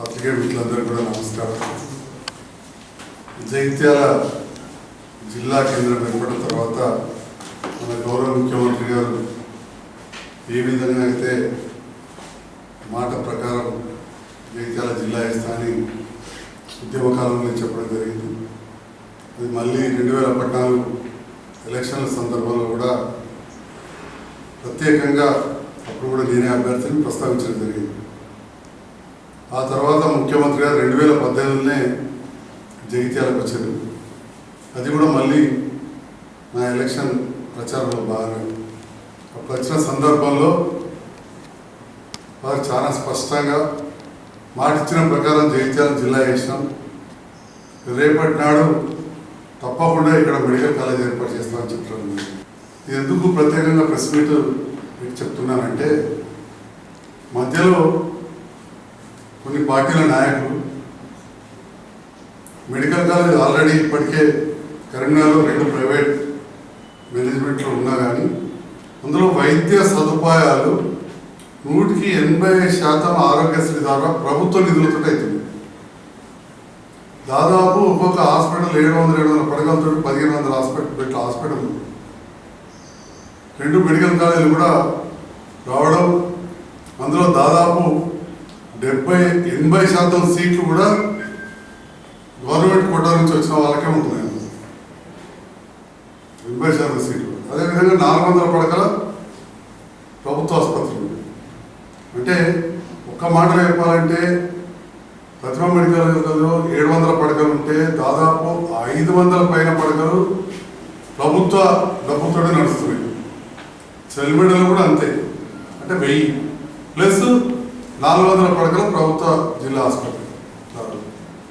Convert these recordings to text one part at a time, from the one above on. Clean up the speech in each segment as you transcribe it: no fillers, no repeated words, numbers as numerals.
పత్రికా మిత్రులందరూ కూడా నమస్కారం. జగిత్యాల జిల్లా కేంద్రం ఏర్పడిన తర్వాత మన గౌరవ ముఖ్యమంత్రి గారు ఏ విధంగా అయితే మాట ప్రకారం జగిత్యాల జిల్లా ఇస్తానని ఉద్యమకాలంలో చెప్పడం జరిగింది. అది మళ్ళీ 2014 ఎలక్షన్ల సందర్భంలో కూడా ప్రత్యేకంగా అప్పుడు కూడా నేనే అభ్యర్థిని ప్రస్తావించడం జరిగింది. ఆ తర్వాత ముఖ్యమంత్రి గారు 2018లోనే జగిత్యాలకు వచ్చారు. అది కూడా మళ్ళీ నా ఎలక్షన్ ప్రచారంలో బాగా అప్పుడు వచ్చిన సందర్భంలో వారు చాలా స్పష్టంగా మాట ఇచ్చిన ప్రకారం జగిత్యాల జిల్లా చేసినాం. రేపటి నాడు తప్పకుండా ఇక్కడ మెడికల్ కాలేజ్ ఏర్పాటు చేస్తామని చెప్పడం. ఇది ఎందుకు ప్రత్యేకంగా ప్రెస్ మీట్ చెప్తున్నానంటే, మధ్యలో కొన్ని పార్టీల నాయకులు మెడికల్ కాలేజ్ ఆల్రెడీ ఇప్పటికే కరీంనగర్లో 2 ప్రైవేట్ మేనేజ్మెంట్లో ఉన్నా కానీ అందులో వైద్య సదుపాయాలు 100% ఆరోగ్యశ్రీ ద్వారా ప్రభుత్వ నిధులతో అవుతుంది. దాదాపు ఒక్కొక్క హాస్పిటల్ 700 పడగలతో 1500 బెడ్ల హాస్పిటల్, 2 మెడికల్ కాలేజీలు కూడా రావడం, అందులో దాదాపు 70-80% సీట్లు కూడా గవర్నమెంట్ కోటా నుంచి వచ్చిన వాళ్ళకే ఉంటున్నాయి. 80% సీట్లు. అదేవిధంగా 400 పడకల ప్రభుత్వ ఆసుపత్రులు. అంటే ఒక్క మాటలో చెప్పాలంటే ప్రతిభ మెడికల్ కాలేజీలో 700 పడకలు ఉంటే దాదాపు 500 పైన పడకలు ప్రభుత్వ డబ్బుతో నడుస్తున్నాయి. సెల్మెడలు కూడా అంతే, అంటే 1000 ప్లస్ 400 పడకలు ప్రభుత్వ జిల్లా ఆసుపత్రి,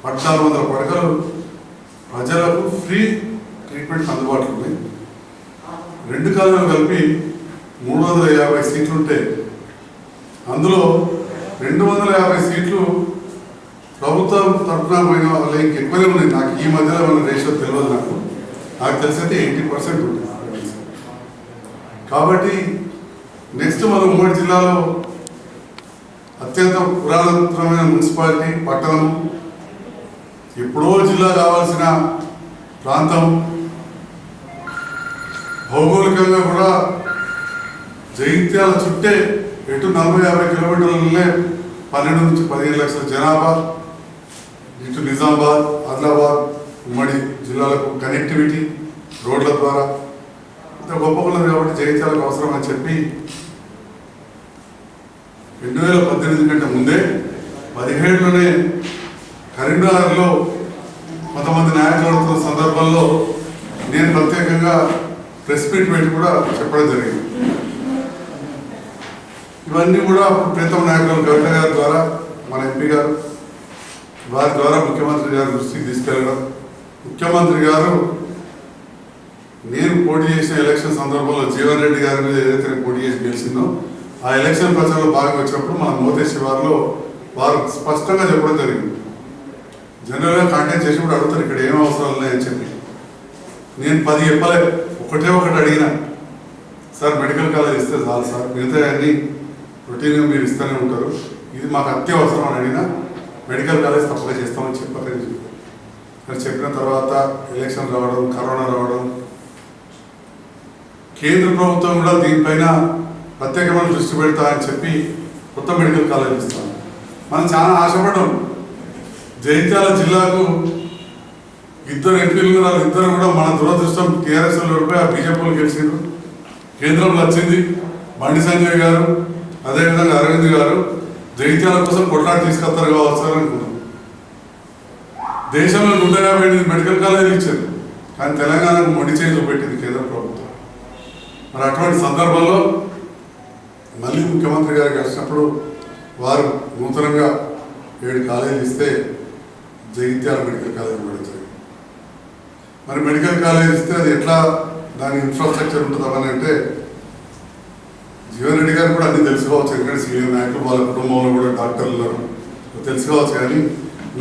1400 పడకలు ప్రజలకు ఫ్రీ ట్రీట్మెంట్ అందుబాటులో ఉన్నాయి. 2 కాలేజీలు కలిపి 350 సీట్లు ఉంటే అందులో 250 సీట్లు ప్రభుత్వం తరఫున పోయిన వాళ్ళు ఇంకెక్కువనే ఉన్నాయి. నాకు ఈ మధ్యలో మన రేషియో తెలియదు. నాకు తెలిసి అయితే 80% ఉంటుంది. కాబట్టి నెక్స్ట్ మన ఉమ్మడి జిల్లాలో అత్యంత పురాతనమైన మున్సిపాలిటీ పట్టణం, ఎప్పుడో జిల్లా కావాల్సిన ప్రాంతం, భౌగోళికంగా కూడా జగిత్యాల చుట్టే ఎటు 40-50 కిలోమీటర్లనే 12 నుంచి 15 లక్షల జనాభా, ఇటు నిజామాబాద్, ఆదిలాబాద్ ఉమ్మడి జిల్లాలకు కనెక్టివిటీ రోడ్ల ద్వారా ఇంత గొప్పకున్నది. కాబట్టి జగిత్యాలకు అవసరం అని చెప్పి 2018 కంటే ముందే 17లోనే కరీంనగర్లో కొంతమంది నాయకులు అడుగుతున్న సందర్భంలో నేను ప్రత్యేకంగా ప్రెస్ మీట్ పెట్టి కూడా చెప్పడం జరిగింది. ఇవన్నీ కూడా ప్రీతం నాయకులు కవిత గారి ద్వారా, మన ఎంపీ గారు వారి ద్వారా ముఖ్యమంత్రి గారి దృష్టికి తీసుకెళ్ళడం. ముఖ్యమంత్రి గారు నేను పోటీ చేసిన ఎలక్షన్ సందర్భంలో జీవన్ రెడ్డి గారి మీద ఏదైతే పోటీ చేసి గెలిచిందో ఆ ఎలక్షన్ ప్రచారంలో భాగంగా వచ్చినప్పుడు మన మోతే శివార్లో వారు స్పష్టంగా చెప్పడం జరిగింది. జనరల్గా కాంటాక్ట్ చేసి కూడా అడుగుతారు ఇక్కడ ఏం అవసరాలు ఉన్నాయని చెప్పి. నేను 10 చెప్పలే, ఒకటి అడిగిన, సార్ మెడికల్ కాలేజ్ ఇస్తే చాలు సార్, మిగతా అన్నీ రొటీన్గా మీరు ఇస్తూనే ఉంటారు, ఇది మాకు అత్యవసరం అని అడిగినా మెడికల్ కాలేజ్ తప్పక చేస్తామని చెప్పలేదు. అని చెప్పిన తర్వాత ఎలక్షన్ రావడం, కరోనా రావడం, కేంద్ర ప్రభుత్వం కూడా దీనిపైన ప్రత్యేకమైన దృష్టి పెడతా అని చెప్పి కొత్త మెడికల్ కాలేజ్ ఇస్తాం. మనం చాలా ఆశపడ్డాం. జగిత్యాల జిల్లాకు 2 ఎంపీలు ఉన్నారు. 2 కూడా మన దురదృష్టం టీఆర్ఎస్లో ఓడిపోయి ఆ బీజేపీలో గెలిచారు. కేంద్రంలో వచ్చింది బండి సంజయ్ గారు, అదేవిధంగా అరవింద్ గారు జగిత్యాల కోసం కొట్లాడి తీసుకొస్తారు కావచ్చు అనుకున్నాం. దేశంలో 158 మెడికల్ కాలేజీలు ఇచ్చారు, కానీ తెలంగాణకు మొండి చేయి చూపెట్టింది కేంద్ర ప్రభుత్వం. మరి అటువంటి సందర్భంలో మళ్ళీ ముఖ్యమంత్రి గారికి వచ్చినప్పుడు వారు నూతనంగా 7 కాలేజీలు ఇస్తే జగిత్యాల మెడికల్ కాలేజ్ పడుతుంది. మరి మెడికల్ కాలేజ్ ఇస్తే అది ఎట్లా దాని ఇన్ఫ్రాస్ట్రక్చర్ ఉంటుందని అంటే, జీవన్ రెడ్డి గారు కూడా అన్నీ తెలుసుకోవచ్చు, ఎందుకంటే సీనియర్ నాయకులు వాళ్ళ కుటుంబంలో కూడా డాక్టర్లు ఉన్నారు, తెలుసుకోవచ్చు. కానీ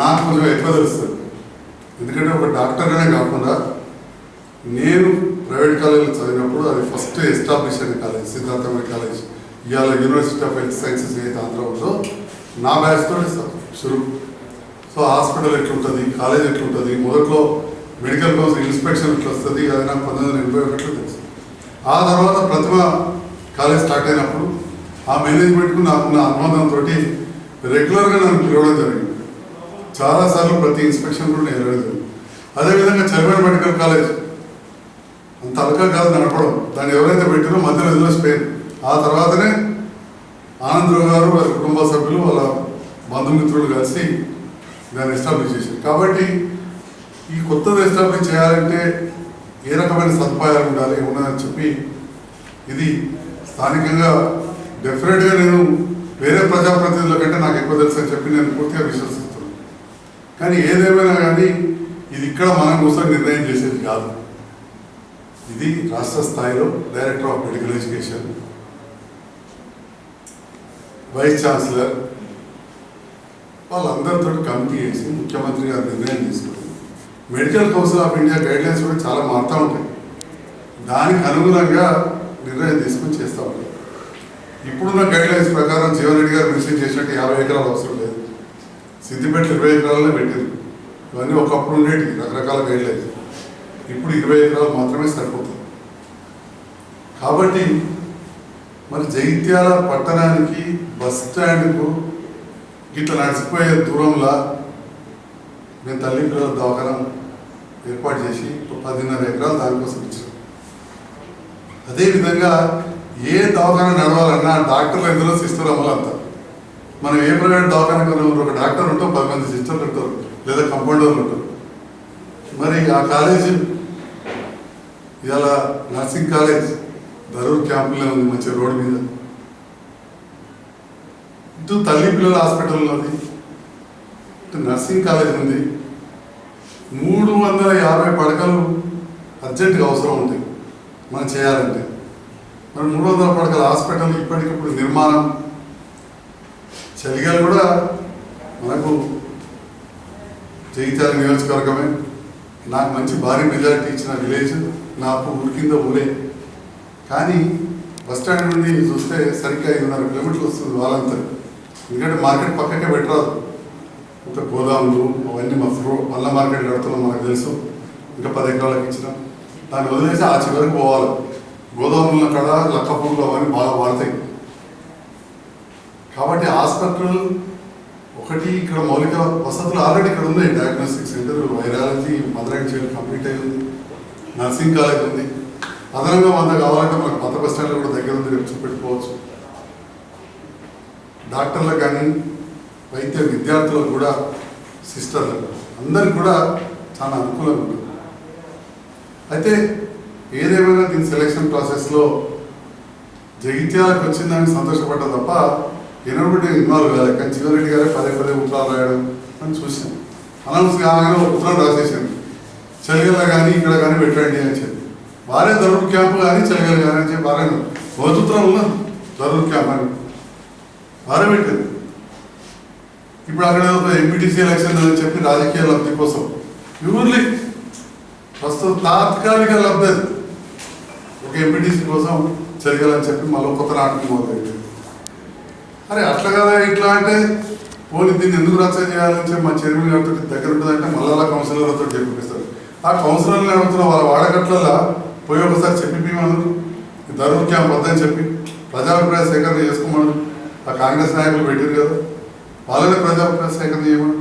నాకు కొంచెం ఎక్కువ తెలుస్తుంది, ఎందుకంటే ఒక డాక్టర్గానే కాకుండా నేను ప్రైవేట్ కాలేజీలో చదివినప్పుడు అది ఫస్ట్ ఎస్టాబ్లిష్ అయిన కాలేజ్ సిద్ధార్థ కాలేజ్. ఇవాళ యూనివర్సిటీ ఆఫ్ హెల్త్ సైన్సెస్ ఏదైతే ఆంధ్ర ఉందో నా బ్యాచ్ తోటి షురు సో హాస్పిటల్ ఎట్లుంటుంది, కాలేజ్ ఎట్లుంటుంది, మొదట్లో మెడికల్ కౌన్సిల్ ఇన్స్పెక్షన్ ఎట్లా వస్తుంది, అది నాకు 1981లో తెలుసు. ఆ తర్వాత ప్రతిభ కాలేజ్ స్టార్ట్ అయినప్పుడు ఆ మేనేజ్మెంట్కు నాకున్న అనుబంధంతో రెగ్యులర్గా నన్ను పిలవడం జరిగింది. చాలాసార్లు ప్రతి ఇన్స్పెక్షన్ కూడా నేను వెళ్ళడం జరిగింది. అదేవిధంగా చైర్మన్ మెడికల్ కాలేజ్ అంత అలకా కాదు నడపడం, దాన్ని ఎవరైతే పెట్టారో మధ్యలో వదిలేసిపోయారు. ఆ తర్వాతనే ఆనందరావు గారు వారి కుటుంబ సభ్యులు వాళ్ళ బంధుమిత్రులు కలిసి దాన్ని ఎస్టాబ్లిష్ చేశారు. కాబట్టి ఈ కొత్తది ఎస్టాబ్లిష్ చేయాలంటే ఏ రకమైన సదుపాయాలు ఉండాలి ఉన్నదని చెప్పి ఇది స్థానికంగా డెఫినెట్గా నేను వేరే ప్రజాప్రతినిధుల కంటే నాకు ఎక్కువ తెలుసు అని చెప్పి నేను పూర్తిగా విశ్వసిస్తున్నాను. కానీ ఏదేమైనా కానీ ఇది ఇక్కడ మనం కూర్చొని నిర్ణయం చేసేది కాదు. ఇది రాష్ట్ర స్థాయిలో director of medical education, vice chancellor వాళ్ళందరితో కమిటీ చేసి ముఖ్యమంత్రి గారు నిర్ణయం తీసుకుంది. Medical council of India guidelines కూడా చాలా మారుతూ ఉంటాయి. దానికి అనుగుణంగా నిర్ణయం తీసుకుని చేస్తూ ఉంటాయి. ఇప్పుడున్న గైడ్లైన్స్ ప్రకారం జీవన్ రెడ్డి గారు మెన్షన్ చేసినట్టు 50 ఎకరాలు అవసరం లేదు. సిద్దిపేట 20 ఎకరాలనే పెట్టారు. ఇవన్నీ ఒకప్పుడు ఉండేవి రకరకాల గైడ్లైన్స్. ఇప్పుడు 20 ఎకరాలు మాత్రమే సరిపోతుంది. కాబట్టి మరి జగిత్యాల పట్టణానికి బస్ స్టాండ్కు ఇట్లా నడిచిపోయే దూరంలో నేను తల్లి పిల్లల దవాఖాన ఏర్పాటు చేసి 10.5 ఎకరాలు దానికోసం ఇచ్చాను. అదేవిధంగా ఏ దవాఖాన నడవాలన్నా డాక్టర్లు ఎందులో సిస్టర్ అమలంతా. మనం ఏ ప్రైవేట్ దవాఖాన ఒక డాక్టర్ ఉంటాం, 10 మంది సిస్టర్లు ఉంటారు, లేదా కంపౌండర్లు ఉంటారు. మరి ఆ కాలేజీ ఇలా నర్సింగ్ కాలేజ్ ధరూర్ క్యాంపులో ఉంది, మంచి రోడ్డు మీద. ఇటు తల్లి పిల్లల హాస్పిటల్ ఉంది, ఇటు నర్సింగ్ కాలేజ్ ఉంది. 350 పడకలు అర్జెంటుగా అవసరం ఉంటాయి మనం చేయాలంటే. మరి 300 పడకల హాస్పిటల్ ఇప్పటికిప్పుడు నిర్మాణం. చలిగాలు కూడా మనకు జగిత్యాల నియోజకవర్గమే. నాకు మంచి భారీ మెజారిటీ ఇచ్చిన విలేజ్, నాకు ఊరి కింద ఊరే. కానీ బస్టాండ్ నుండి చూస్తే సరిగ్గా 5.5 కిలోమీటర్లు వస్తుంది వాళ్ళంతా. ఎందుకంటే మార్కెట్ పక్కకే పెట్టరాదు. ఇంకా గోదాములు అవన్నీ మల్ల మార్కెట్ కడుతున్నాం మనకు తెలుసు. ఇంకా 10 ఎకరాలకు ఇచ్చినాం. దాన్ని వదిలేసి ఆ చివరికి పోవాలి. గోదాముల కాడ లక్కపూర్లు అవన్నీ బాగా వాడతాయి. కాబట్టి హాస్పిటల్ ఒకటి ఇక్కడ మౌలిక వసతులు ఆల్రెడీ ఇక్కడ ఉన్నాయి. Diagnostic centre, virology, mother and child complete అయి ఉంది, నర్సింగ్ కాలేజ్ ఉంది. అదనంగా 100 కావాలంటే మనకు కొత్త బస్ స్టాండ్లో కూడా దగ్గర ఉంది, రేపు చూపెట్టుకోవచ్చు. డాక్టర్లకు కానీ వైద్య విద్యార్థులకు కూడా సిస్టర్లకు అందరికి కూడా చాలా అనుకూలంగా ఉంటుంది. అయితే ఏదేమైనా దీని సెలక్షన్ ప్రాసెస్లో జగిత్యాలకు వచ్చిందని సంతోషపడ్డా తప్ప ఎన్నడూ ఇన్వాల్వ్ కాలేదు. కానీ జీవన్ రెడ్డి గారే పదే ఉత్తరాలు రాయడం అని చూసాను. అనౌన్స్ కాగానే ఉత్తరం రాసేసాను, చలిగల కానీ ఇక్కడ కానీ పెట్టండి అని చెప్పి. వారే ధరూర్ క్యాంపు కానీ చలిగల కానీ అని చెప్పి వారే ఉత్తరం ఉన్నది ధరూర్ క్యాంప్ అని వారే పెట్టారు. ఇప్పుడు అక్కడ ఎంపీటీసీ ఎలక్షన్ అని చెప్పి రాజకీయ లబ్ధి కోసం ప్యూర్లీ ప్రస్తుతం తాత్కాలిక లబ్ధి ఒక ఎంపీటీసీ కోసం చలిగలని చెప్పి మళ్ళీ కొత్త నాటకం మొదలైంది. అరే అట్లా కదా ఇట్లా అంటే పోనీ దీన్ని ఎందుకు రచ్చ చేయాలని చెప్పి మా చైర్మన్ గారితో దగ్గర ఉంటుందంటే మళ్ళా కౌన్సిలర్లతో చెప్పిస్తారు. ఆ కౌన్సిలర్ని అడుగుతున్న వాళ్ళ వాడకట్లలో పోయి ఒకసారి చెప్పిమన్నారు, ధరూర్ క్యాంప్ వద్దని చెప్పి ప్రజాభిప్రాయ సేకరణ చేసుకోమని ఆ కాంగ్రెస్ నాయకులు పెట్టారు కదా, వాళ్ళనే ప్రజాభిప్రాయ సేకరణ చేయమని.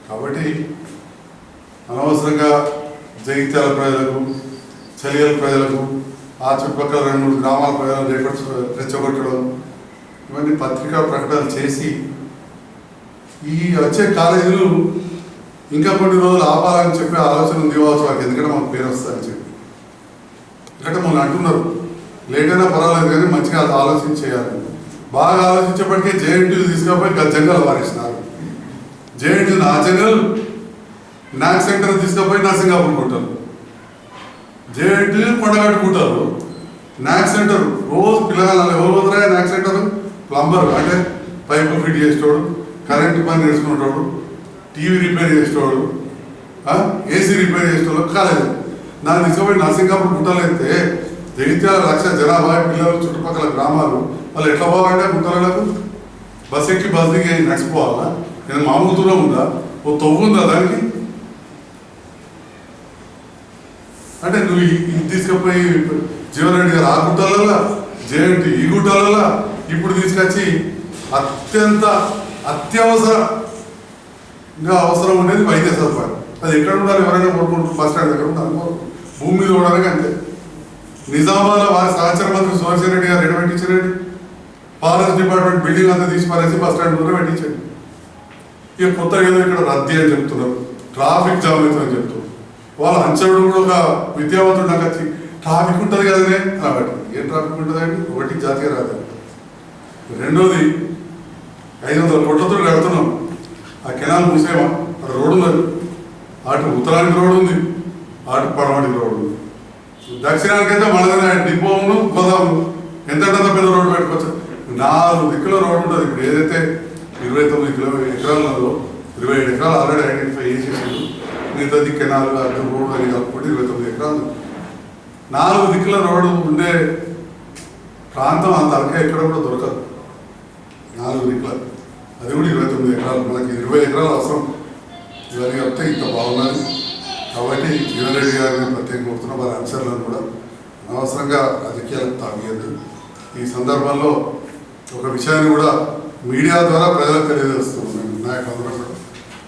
కాబట్టి అనవసరంగా జగిత్యాల ప్రజలకు, చలిగల ప్రజలకు, ఆ చుట్టుపక్కల 2-3 గ్రామాల ప్రజలను రెచ్చగొట్టడం, ఇవన్నీ పత్రికా ప్రకటనలు చేసి ఈ వచ్చే కాలేజీలు ఇంకా కొన్ని రోజులు ఆపాలని చెప్పి ఆలోచన ఉంది కావచ్చు వాళ్ళకి, ఎందుకంటే మాకు పేరు వస్తుందని చెప్పి. ఎందుకంటే మనం అంటున్నారు లేట్ అయినా పర్వాలేదు కానీ మంచిగా అది ఆలోచన చేయాలి. బాగా ఆలోచించేప్పటికీ జేఎన్టీ తీసుకపోయి జంగల్ వారేసినారు. జేఎన్టీ ఆ జంగల్ నాక్ సెంటర్ తీసుకపోయి నర్సింగాపూర్ కొట్టారు, జేఎన్టీ కొండగట్టుకుంటారు. నాక్ సెంటర్ రోజు పిల్లగాళ్ళు ఎవరు పోతారా? నాక్ సెంటర్ ప్లంబర్ అంటే పైపులు ఫిట్ చేసేవాడు, కరెంట్ పని నేర్చుకునేవాడు, టీవీ రిపేర్ చేసేవాడు, ఏసీ రిపేర్ చేసేవాడు కాలేదు. దాన్ని తీసుకుపోయి నర్సింగాపూర్ గుట్టలైతే జగిత్యాల 1,00,000 జనాభా పిల్లలు, చుట్టుపక్కల గ్రామాలు వాళ్ళు ఎట్లా పోవాలంటే గుట్టలకు బస్ ఎక్కి బస్ దిగి నడిచిపోవాలా? నేను మామూలు దూరం ఉందా, ఓ తవ్వు ఉందా దానికి? అంటే నువ్వు ఇది తీసుకుపోయి జీవన్ రెడ్డి గారు ఆ గుట్టాలలో, జేఎన్టీ ఈ గుట్టాలలో ఇప్పుడు తీసుకొచ్చి అత్యవసరంగా అవసరం ఉండేది వైద్య సదుపాయం. అది ఎక్కడ ఉండాలి? ఎవరైనా కోరుకుంటారు బస్ స్టాండ్ దగ్గర ఉండాలి, భూమి మీద ఉండడానికి అంతే. నిజామాబాద్లో వారి సహచర మంత్రి సుదర్శన్ రెడ్డి గారు ఎక్కడ పెట్టించారండి? ఫారెస్ట్ డిపార్ట్మెంట్ బిల్డింగ్ అంతా తీసి పారేసి బస్ స్టాండ్ దగ్గర పెట్టించండి. ఇక కొత్తగా ఏదో ఇక్కడ రద్దీ అని చెప్తున్నారు, ట్రాఫిక్ జామ్ అవుతుందని చెప్తున్నారు. వాళ్ళ అంచడు కూడా ఒక విద్యావంతుడు నాకు వచ్చి ట్రాఫిక్ ఉంటుంది కదనే కాబట్టి ఏం ట్రాఫిక్ ఉంటుందండి? ఒకటి జాతీయ రహదారి, రెండోది 500 కోట్లతో కడుతున్నాం. ఆ కెనాల్ మూసేమా? అక్కడ రోడ్డు ఉన్నది, అటు ఉత్తరానికి రోడ్డు ఉంది, అటు పడమటికి రోడ్డు ఉంది. దక్షిణానికైతే మనదైనా డిపోను గోదాము ఎంతంత పెద్ద రోడ్డు పెట్టుకోవచ్చు. 4 దిక్కుల రోడ్డు ఉంటుంది. ఇప్పుడు ఏదైతే 29 ఎకరాలలో 27 ఎకరాలు ఆల్రెడీ ఐడెంటిఫై చేసేసారు. మిగతాది కెనాల్ అడ్డు రోడ్డు అని కలుపుకుంటే 29 ఎకరాలు. 4 దిక్కుల రోడ్డు ఉండే ప్రాంతం అంత అరకే ఎక్కడ కూడా దొరకదు. 4 దిక్కుల అది కూడా 29 ఎకరాలు. మనకి 20 ఎకరాలు అవసరం. ఇవన్నీ వస్తే ఇంత బాగున్నది. కాబట్టి జీవన్ రెడ్డి గారిని ప్రత్యేకంగా కోరుతున్నాం. వారి ఆన్సర్లను కూడా అనవసరంగా రాజకీయాలకు తాగేది. ఈ సందర్భంలో ఒక విషయాన్ని కూడా మీడియా ద్వారా ప్రజలకు తెలియజేస్తున్నాం. నాయకులందరూ కూడా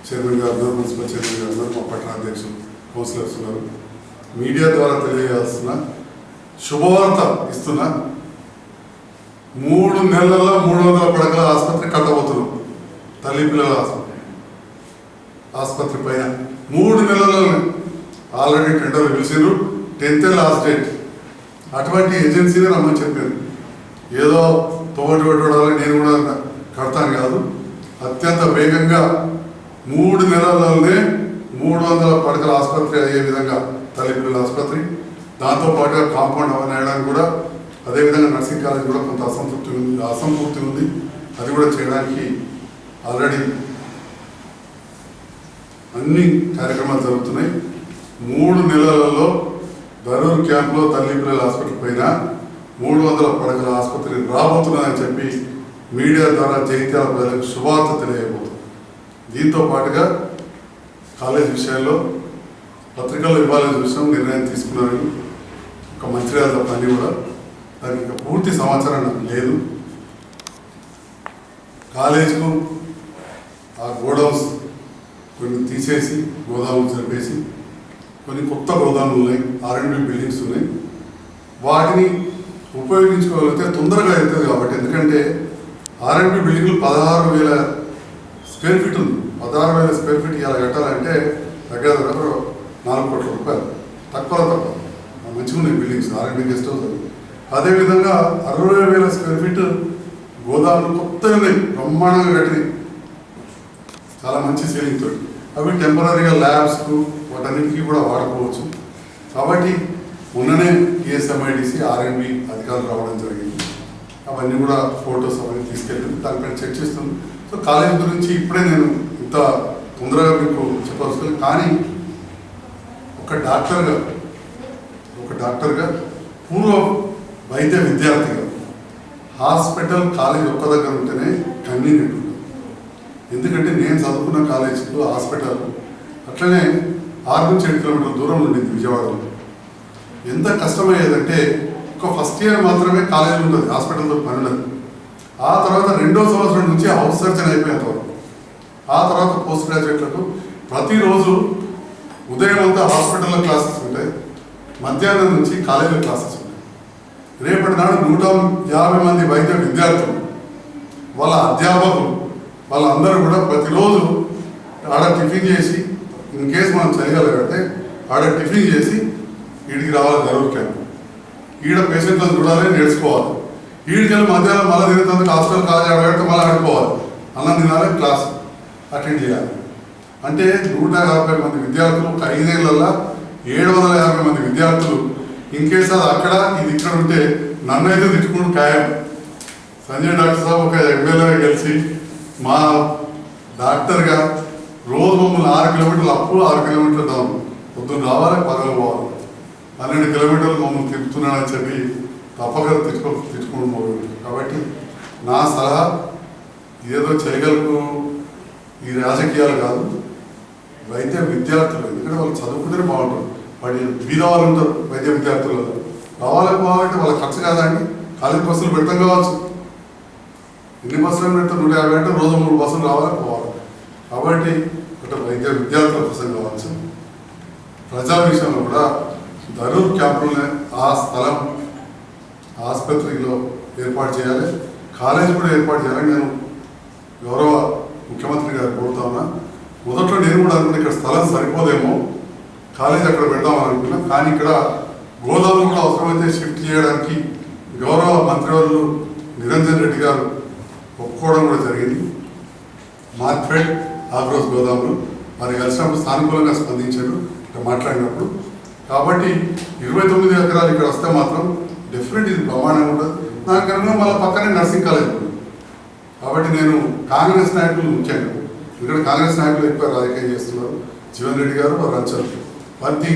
చైర్మన్ గారు ఉన్నారు, మున్సిపల్ చైర్మన్ గారు ఉన్నారు, మా పట్టణ అధ్యక్షులు, కౌన్సిలర్స్ ఉన్నారు. మీడియా ద్వారా తెలియజేస్తున్నా, శుభవార్త ఇస్తున్నా. 3 నెలల్లో 300 పడకల ఆసుపత్రి కట్టబోతున్నాం. తల్లి పిల్లల ఆసుపత్రి పైన 3 నెలల్లో ఆల్రెడీ టెండర్లు పిలిచారు. 10th last date. అటువంటి ఏజెన్సీని రమ్మని చెప్పారు. ఏదో తోటి పెట్టడాలని నేను కూడా కడతాను కాదు. అత్యంత వేగంగా 3 నెలల్లోనే 300 పడకల ఆసుపత్రి అయ్యే విధంగా తల్లి పిల్లల ఆసుపత్రి, దాంతోపాటుగా కాంపౌండ్ అవన్నీ వేయడానికి కూడా, అదేవిధంగా నర్సింగ్ కాలేజ్ కూడా కొంత అసంపూర్తి ఉంది. అది కూడా చేయడానికి ఆల్రెడీ అన్ని కార్యక్రమాలు జరుగుతున్నాయి. 3 నెలలలో ధరూర్ క్యాంప్లో తల్లి పిల్లల హాస్పిటల్ పైన 300 పడకల ఆసుపత్రి రాబోతున్నాయని చెప్పి మీడియా ద్వారా జగిత్యాల ప్రజలకు శుభార్త తెలియబోతుంది. దీంతో పాటుగా కాలేజ్ విషయాల్లో పత్రికల్లో ఇవ్వాలని విషయం నిర్ణయం తీసుకున్నారని ఒక మంచిర్యాల పని కూడా దానికి ఇంకా పూర్తి సమాచారం నాకు లేదు. కాలేజ్కు ఆ గోడౌన్స్ కొన్ని తీసేసి గోదాములు జరిపేసి కొన్ని కొత్త గోదాములు ఉన్నాయి, R&D బిల్డింగ్స్ ఉన్నాయి. వాటిని ఉపయోగించుకోగలిగితే తొందరగా అవుతుంది కాబట్టి. ఎందుకంటే R&D బిల్డింగ్లు 16,000 స్క్వేర్ ఫీట్ ఉంది. 16,000 స్క్వేర్ ఫీట్ ఇలా కట్టాలంటే దగ్గర 4 కోట్ల రూపాయలు. తక్కువ మంచిగా ఉన్నాయి బిల్డింగ్స్, R&D గెస్ట్ హౌస్. అదేవిధంగా 60,000 స్క్వేర్ ఫీట్ గోదాములు కొత్తగా ఉన్నాయి, బ్రహ్మాండంగా కట్టినాయి, చాలా మంచి సీలింగ్ తోటి. అవి టెంపరీగా ల్యాబ్స్కు వాటన్నిటికీ కూడా వాడుకోవచ్చు. కాబట్టి మొన్ననే TSMIDC R&D అధికారులు రావడం జరిగింది. అవన్నీ కూడా ఫొటోస్ అవన్నీ తీసుకెళ్ళింది, దానిపైన చర్చిస్తుంది. సో కాలేజ్ గురించి ఇప్పుడే నేను ఇంత తొందరగా మీకు చెప్పవలసి, కానీ ఒక డాక్టర్గా పూర్వ వైద్య విద్యార్థిగా హాస్పిటల్ కాలేజ్ ఒక్క దగ్గర ఉంటేనే కన్వీనియంట్ ఉంటుంది. ఎందుకంటే నేను చదువుకున్న కాలేజీలో హాస్పిటల్ అట్లనే 6 నుంచి 7 కిలోమీటర్ల దూరం ఉండింది విజయవాడలో. ఎంత కష్టమయ్యేదంటే ఒక ఫస్ట్ ఇయర్ మాత్రమే కాలేజీ ఉంటుంది, హాస్పిటల్తో పని ఉండదు. ఆ తర్వాత 2వ సంవత్సరం నుంచి హౌస్ సర్జన్ అయిపోయేంత వరకు, ఆ తర్వాత పోస్ట్ గ్రాడ్యుయేట్లకు ప్రతిరోజు ఉదయం అంతా హాస్పిటల్లో క్లాసెస్ ఉంటాయి, మధ్యాహ్నం నుంచి కాలేజీలో క్లాసెస్ ఉంటాయి. రేపటి నాడు 150 మంది వైద్య విద్యార్థులు, వాళ్ళ అధ్యాపకులు, వాళ్ళందరూ కూడా ప్రతిరోజు ఆడ టిఫిన్ చేసి, ఇన్ కేసు మనం చేయగలిగితే ఆడ టిఫిన్ చేసి వీడికి రావాలి ధరూర్ క్యాంప్. ఈడ పేషెంట్లను చూడాలి, నేర్చుకోవాలి. వీడికెళ్ళి మధ్యాహ్నం మళ్ళీ తిరుగుతుంది హాస్పిటల్ కాలేజ్ ఆడబెడితే మళ్ళీ ఆడుకోవాలి, అన్నం తినాలి, క్లాస్ అటెండ్ చేయాలి. అంటే 150 మంది విద్యార్థులు, ఒక 5 ఏళ్లలో 750 మంది విద్యార్థులు. ఇన్ కేసు అది అక్కడ ఇది ఇక్కడ ఉంటే నన్ను అయితే తిట్టుకుంటూ ఖాయం. సంజయ్ డాక్టర్ సాబ్ ఒక ఎమ్మెల్యేగా గెలిచి మా డాక్టర్గా రోజు మమ్మల్ని 6 కిలోమీటర్లు అప్పు, 6 కిలోమీటర్లు డౌన్, పొద్దున్న రావాలి, పగలు పోవాలి, 12 కిలోమీటర్లు మమ్మల్ని తిప్పుతున్నాడని చెప్పి తప్పక తిట్టుకుంటూ పోవాలి. కాబట్టి నా సలహా, ఏదో చేయగలకు ఈ రాజకీయాలు కాదు, వైద్య విద్యార్థులు. ఎందుకంటే వాళ్ళు చదువుకుంటేనే బాగుంటారు. వాడి బీద వాళ్ళు ఉంటారు వైద్య విద్యార్థులు, రావాలంటే వాళ్ళ ఖర్చు కాదండి. కాలేజీ బస్సులు పెడతాం కావచ్చు, ఎన్ని బస్సులు పెడతాం, 150 అంటే రోజు 3 బస్సులు రావాలి పోవాలి. కాబట్టి అంటే వైద్య విద్యార్థుల కోసం కావచ్చు, ప్రజల విషయంలో కూడా ధరూర్ క్యాంపులోనే ఆ స్థలం ఆసుపత్రిలో ఏర్పాటు చేయాలి, కాలేజ్ కూడా ఏర్పాటు చేయాలని నేను గౌరవ ముఖ్యమంత్రి గారు కోరుతా ఉన్నా. మొదట్లో నేను కూడా అనుకున్నా ఇక్కడ స్థలం సరిపోదేమో, కాలేజ్ అక్కడ పెడదామని అనుకున్నా. కానీ ఇక్కడ గోదాములు కూడా అవసరమైతే షిఫ్ట్ చేయడానికి గౌరవ మంత్రివర్యులు నిరంజన్ రెడ్డి గారు ఒప్పుకోవడం కూడా జరిగింది. మార్కెట్ ఆగ్రోస్ గోదాములు మరి కలిసినప్పుడు సానుకూలంగా స్పందించారు ఇక్కడ మాట్లాడినప్పుడు. కాబట్టి 29 ఎకరాలు ఇక్కడ వస్తే మాత్రం డెఫినెట్ ఇది బ్రహ్మాండంగా ఉంటుంది. దానికన్నా మళ్ళీ పక్కనే నర్సింగ్ కాలేజ్ ఉంటుంది. కాబట్టి నేను కాంగ్రెస్ నాయకులు ముఖ్యంగా, ఇక్కడ కాంగ్రెస్ నాయకులు ఎక్కువ రాజకీయం చేస్తున్నారు, జీవన్ రెడ్డి గారు వారు అంచారు వారికి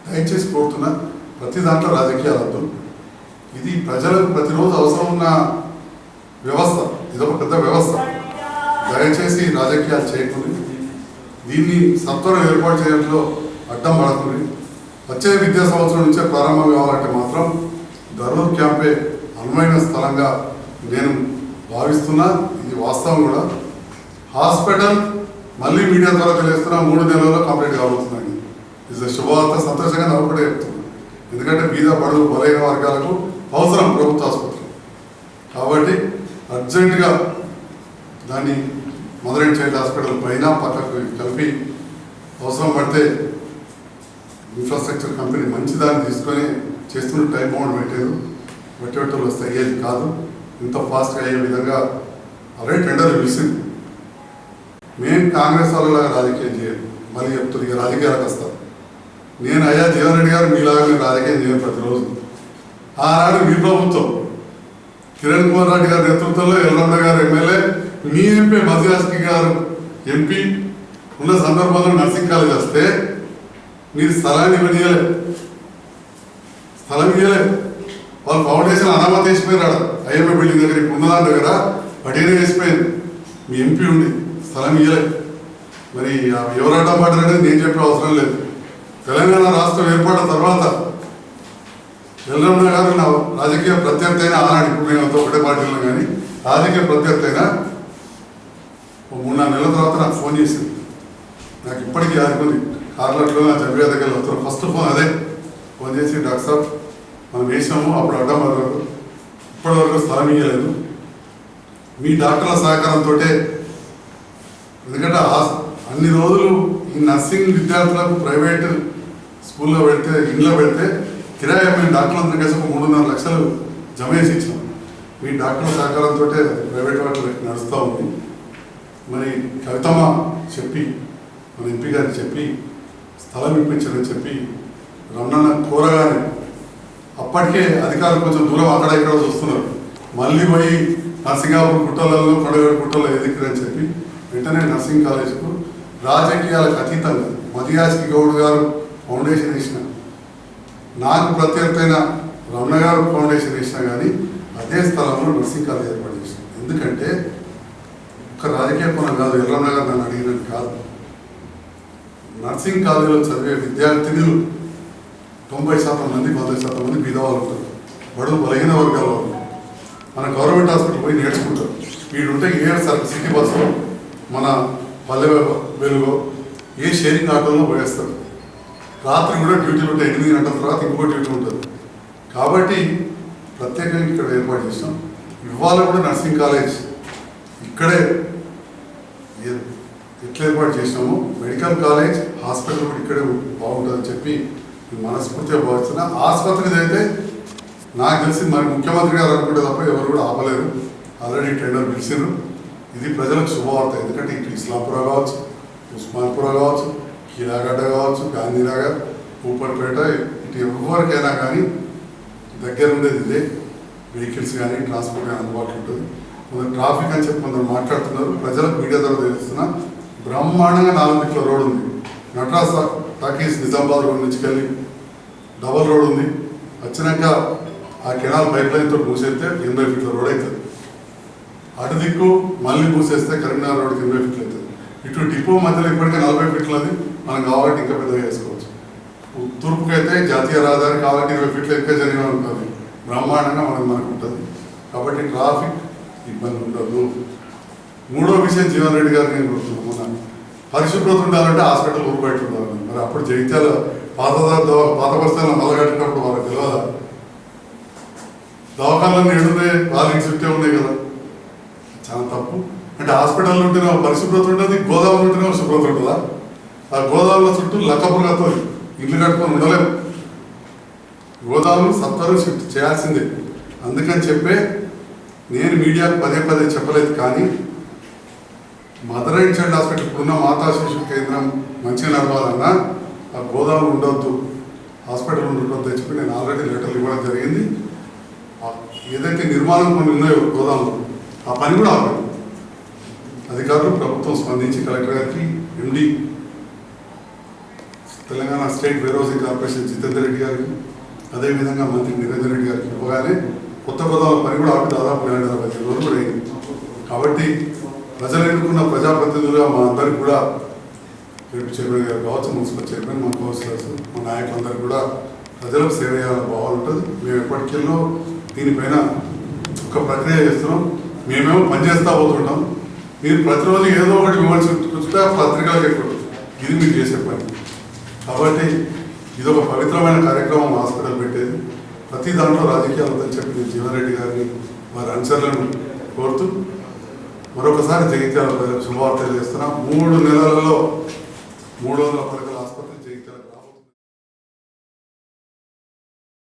దయచేసి కోరుతున్నా, ప్రతి దాంట్లో రాజకీయాలు వద్దు. ఇది ప్రజలకు ప్రతిరోజు అవసరం ఉన్న వ్యవస్థ, ఇదొక పెద్ద వ్యవస్థ. దయచేసి రాజకీయాలు చేయకుండా దీన్ని సత్వరం ఏర్పాటు చేయడంలో అడ్డం పడకుండా వచ్చే విద్యా సంవత్సరం నుంచే ప్రారంభం కావాలంటే మాత్రం ధరూర్ క్యాంపే అనువైన స్థలంగా నేను భావిస్తున్నా. ఇది వాస్తవం కూడా. హాస్పిటల్ మళ్ళీ మీడియా ద్వారా తెలియస్తున్నా 3 నెలల్లో కంప్లీట్ కాబోతుందండి. ఇది శుభవార్త, సంతోషంగా నవ్వుకుంటే చెప్తున్నాను. ఎందుకంటే బీద బడుగు బలైన వర్గాలకు అవసరం ప్రభుత్వ ఆసుపత్రి. కాబట్టి అర్జెంటుగా దాన్ని మదర్ అండ్ చైల్డ్ హాస్పిటల్ పైన పక్కకు కలిపి అవసరం పడితే ఇన్ఫ్రాస్ట్రక్చర్ కంపెనీ మంచి దాన్ని తీసుకొని చేస్తున్న టైం బౌండ్ పెట్టారు. పెట్టేటోళ్ళు వస్తే అయ్యేది కాదు. ఇంత ఫాస్ట్గా అయ్యే విధంగా ఆల్రెడీ టెండర్లు పిలిచింది. మేము కాంగ్రెస్ వాళ్ళలాగా రాజకీయం చేయను. మళ్ళీ చెప్తుంది ఇక రాజకీయాలకు వస్తాం. నేను అయ్యా జీవన్ రెడ్డి గారు మీలాగా నేను రాజకీయం చేయను ప్రతిరోజు. ఆనాడు మీ ప్రభుత్వం కిరణ్ కుమార్ రెడ్డి గారి నేతృత్వంలో ఎల్రమణ గారు ఎమ్మెల్యే, మీ ఎంపీ మధ్యాస్కి గారు ఎంపీ ఉన్న సందర్భంలో నర్సింగ్ కాలేజ్ వస్తే మీరు స్థలాన్ని ఇవ్వనీయలే, స్థలం ఇవ్వలేదు. వాళ్ళు ఫౌండేషన్ అనామతి వేసిపోయినాడు. ఐఎంఏ బిల్డింగ్ దగ్గర ఇప్పుడు ఉన్నదాని దగ్గర పటీనే వేసిపోయింది. మీ ఎంపీ ఉండి స్థలం ఇవ్వలేదు. మరి ఎవరు అడ్డం పడ్డారనేది నేను చెప్పే అవసరం లేదు. తెలంగాణ రాష్ట్రం ఏర్పడిన తర్వాత ఎల్రమణ గారు నా రాజకీయ ప్రత్యర్థి అయినా, ఆనాడు ఇప్పుడు మేము ఒకటే పార్టీలో కానీ రాజకీయ ప్రత్యర్థి అయినా 3-4 నెలల తర్వాత నాకు ఫోన్ చేసింది. నాకు ఇప్పటికీ ఆదుకుంది. కార్లట్లో నా జంబియా దగ్గర వస్తారు. ఫస్ట్ ఫోన్ అదే. ఫోన్ చేసి డాక్టర్ సాబ్ మనం వేసాము, అప్పుడు అడ్డం పడ్డారు, ఇప్పటివరకు స్థలం ఇవ్వలేదు. మీ డాక్టర్ల సహకారంతో, ఎందుకంటే అన్ని రోజులు ఈ నర్సింగ్ విద్యార్థులకు ప్రైవేట్ స్కూల్లో పెడితే, ఇంట్లో పెడితే కిరాయి మేము డాక్టర్లందరూ కలిసి 3.5 లక్షలు జమ చేసి ఇచ్చాం. మీ డాక్టర్ల సహకారంతో ప్రైవేట్ వాటిలో నడుస్తూ ఉంది. మరి కవితమ్మ చెప్పి, మన ఎంపీ గారికి చెప్పి స్థలం ఇప్పించడని చెప్పి రమణన్న కోరగానే అప్పటికే అధికారులు కొంచెం దూరం అక్కడ ఇక్కడ చూస్తున్నారు. మళ్ళీ పోయి నర్సింగాపూర్ గుట్టలలో, కొండగడ గుట్టలో ఎదిగిరని చెప్పి వెంటనే నర్సింగ్ కాలేజ్కు రాజకీయాలకు అతీతంగా మదియాస్కి గౌడ్ గారు ఫౌండేషన్ వేసిన, నాకు ప్రత్యర్థైన రమణ గారు ఫౌండేషన్ వేసినా కానీ అదే స్థలంలో నర్సింగ్ కాలేజ్ ఏర్పాటు చేసిన. ఎందుకంటే ఒక రాజకీయ కోణం కాదు, ఎల్రమణ గారు నన్ను అడిగినట్టు కాదు. నర్సింగ్ కాలేజీలో చదివే విద్యార్థినులు 90% మంది 100% మంది బీదవాళ్ళు ఉంటారు, బడుగు బలహీన వర్గాల వాళ్ళు. మన గవర్నమెంట్ హాస్పిటల్ పోయి నేర్చుకుంటారు. వీడుంటే ఏ సిటీ బస్సులో, మన పల్లె వెలుగు, ఏ షేరింగ్ ఆటోలో పోయేస్తారు. రాత్రి కూడా డ్యూటీలు ఉంటాయి. 8 గంటల తర్వాత ఇంకో డ్యూటీ ఉంటుంది. కాబట్టి ప్రత్యేకంగా ఇక్కడ ఏర్పాటు చేసినాం. ఇవాళ కూడా నర్సింగ్ కాలేజ్ ఇక్కడే ఎట్లా ఏర్పాటు చేసినాము. మెడికల్ కాలేజ్, హాస్పిటల్ కూడా ఇక్కడే బాగుంటుందని చెప్పి మనస్ఫూర్తిగా భావిస్తున్నా. ఆసుపత్రికి అయితే నాకు తెలిసి మరి ముఖ్యమంత్రి గారు అనుకుంటే తప్ప ఎవరు కూడా ఆపలేరు. ఆల్రెడీ టెండర్ పిలిచారు. ఇది ప్రజలకు శుభవార్త. ఎందుకంటే ఇటు ఇస్లాంపుర కావచ్చు, ఉస్మాన్పుర కావచ్చు, కీలాగడ్డ కావచ్చు, గాంధీనగర్, కూపర్పేట, ఇటు ఎవరికైనా కానీ దగ్గర ఉండేది ఇదే. వెహికల్స్ కానీ ట్రాన్స్పోర్ట్ కానీ అందుబాటులో ఉంటుంది. కొందరు ట్రాఫిక్ అని చెప్పి కొందరు మాట్లాడుతున్నారు. ప్రజలకు మీడియా ద్వారా తెలుస్తున్నా బ్రహ్మాండంగా 4 ఫీట్ల రోడ్ ఉంది. నటరాజ్ టాకీస్ నిజామాబాద్ రోడ్ నుంచి వెళ్ళి డబల్ రోడ్ ఉంది. వచ్చినాక ఆ కెనాల్ పైప్ లైన్తో మూసేస్తే 80 ఫీట్ల రోడ్ అవుతుంది. అటు దిక్కు మళ్ళీ మూసేస్తే కరీంనగర్ రోడ్కి 80 ఫీట్లు అవుతుంది. ఇటు డిపో మధ్యలో ఇప్పటికే 40 ఫీట్లది, మనం కావాలంటే ఇంకా పెద్దగా చేసుకోవచ్చు. తూర్పుకి అయితే జాతీయ రహదారి కావాలంటే 20 ఫీట్లు ఎక్కువ జరిగిన ఉంటుంది, బ్రహ్మాండంగా మనకు ఉంటుంది. కాబట్టి ట్రాఫిక్ ఇబ్బంది ఉండదు. మూడో విషయం జీవన్ రెడ్డి గారు నేను కోరుతున్నాను, మన పరిశుభ్రత ఉండాలంటే హాస్పిటల్ ఊరు బయట ఉండాలి. మరి అప్పుడు జగిత్యాల పాత బస్తాలను మొదలుగట్టినప్పుడు వాళ్ళకి తెలియదా? దవాఖానాలన్నీ ఏడున్నాయి, వాళ్ళ ఇంటి చుట్టే ఉన్నాయి కదా, చాలా తప్పు. అంటే హాస్పిటల్ ఉంటేనే పరిశుభ్రత ఉంటుంది, గోదావరి ఉంటేనే శుభ్రత ఉంటుందా? ఆ గోదావరిలో చుట్టూ లక్కపులతో ఇల్లు కట్టుకొని ఉండలేము. గోదావరి సత్వరం షిఫ్ట్ చేయాల్సిందే. అందుకని చెప్పే నేను మీడియాకు పదే పదే చెప్పలేదు, కానీ మదర్ అండ్ చైల్డ్ హాస్పిటల్ ఇప్పుడున్న మాతా శిశు కేంద్రం మంచిగా నడవాలన్నా ఆ గోదావరి ఉండొద్దు, హాస్పిటల్ ఉండొద్దు అని చెప్పి నేను ఆల్రెడీ లెటర్లు ఇవ్వడం జరిగింది. ఏదైతే నిర్మాణం కొన్ని ఉన్నాయో గోదావరిలో ఆ పని కూడా ఆగదు. అధికారులు ప్రభుత్వం స్పందించి కలెక్టర్ గారికి, ఎండి తెలంగాణ స్టేట్ వేరోజింగ్ కార్పొరేషన్ జితేందర్ రెడ్డి గారికి, అదేవిధంగా మంత్రి నిరంజన్ రెడ్డి గారికి ఇవ్వగానే కొత్త గోదావరి పని కూడా ఆపి దాదాపు 250 రోజులు కూడా అయింది. కాబట్టి ప్రజలు ఎన్నుకున్న ప్రజాప్రతినిధులుగా మా అందరికి కూడా రేపు చైర్మన్ గారు కావచ్చు, మున్సిపల్ చైర్మన్, మా కౌన్సిలర్స్, మా నాయకులందరూ కూడా ప్రజలకు సేవ చేయాలని బాగుంటుంది. మేము ఎప్పటికెళ్ళో దీనిపైన ఒక ప్రక్రియ చేస్తున్నాం. మేమేమో పనిచేస్తూ పోతుంటాం, మీరు ప్రతిరోజు ఏదో ఒకటి విమర్శించుకుంటే పత్రికలకు ఎక్కువ, ఇది మీరు చేసే పని. కాబట్టి ఇది ఒక పవిత్రమైన కార్యక్రమం హాస్పిటల్ పెట్టేది. ప్రతి దాంట్లో రాజకీయాలు వద్దని చెప్పి నేను జీవన్ రెడ్డి గారిని వారి అనుచరులను కోరుతూ మరొకసారి జగిత్యాల శుభవార్తలు చేస్తున్నాం. 3 నెలలలో 300